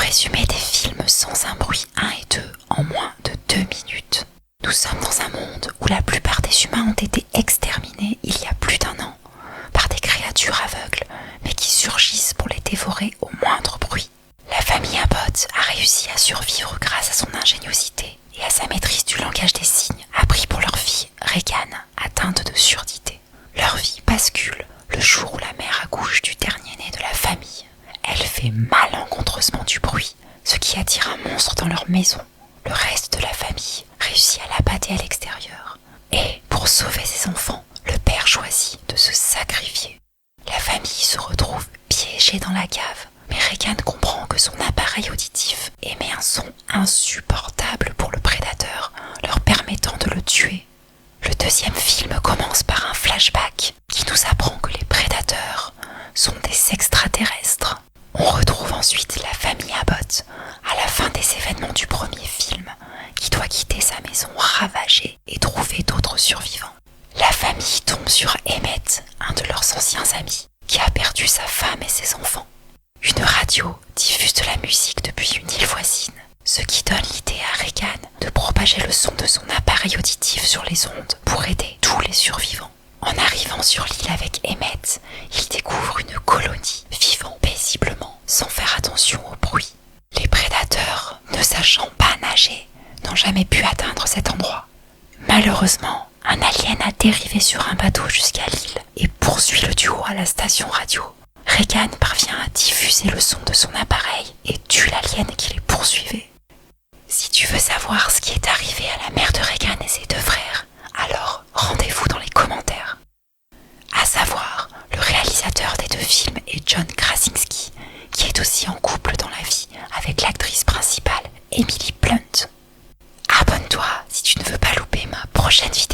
résumé des films sans un bruit 1 et 2 en moins de 2 minutes. Nous sommes dans un monde où la plupart des humains ont été exterminés il y a plus d'1 an par des créatures aveugles, mais qui surgissent pour les dévorer au moindre bruit. La famille Abbott a réussi à survivre grâce à son ingéniosité et à sa maîtrise du langage des signes appris pour leur fille, Regan, atteinte de surdité. Leur vie bascule le jour où la mère accouche du dernier-né de la famille. Elle fait malencontreusement du bruit, ce qui attire un monstre dans leur maison. Le reste de la famille réussit à l'abattre à l'extérieur. Et, pour sauver ses enfants, le père choisit de se sacrifier. La famille se retrouve piégée dans la cave, mais Regan comprend que son appareil auditif émet un son insupportable pour le prédateur, leur permettant de le tuer. Le deuxième film commence par un flashback qui nous apprend que les prédateurs sont des extraterrestres. On retrouve ensuite la famille Abbott à la fin des événements du premier film, qui doit quitter sa maison ravagée et trouver d'autres survivants. La famille tombe sur Emmett, un de leurs anciens amis, qui a perdu sa femme et ses enfants. Une radio diffuse de la musique depuis une île voisine, ce qui donne l'idée à Regan de propager le son de son appareil auditif sur les ondes pour aider tous les survivants. En arrivant sur l'île avec Emmett, il découvre une colonie vivant paisiblement sans faire attention au bruit. Les prédateurs, ne sachant pas nager, n'ont jamais pu atteindre cet endroit. Malheureusement, un alien a dérivé sur un bateau jusqu'à l'île et poursuit le duo à la station radio. Regan parvient à diffuser le son de son appareil et tue l'alien qui les poursuivait. Si tu veux savoir ce qui est arrivé à la mère de Regan et ses 2 frères, alors rendez-vous dans les commentaires. À savoir, le réalisateur des 2 films est John Krasinski, qui est aussi en couple dans la vie avec l'actrice principale Emily Blunt. Abonne-toi si tu ne veux pas louper ma prochaine vidéo.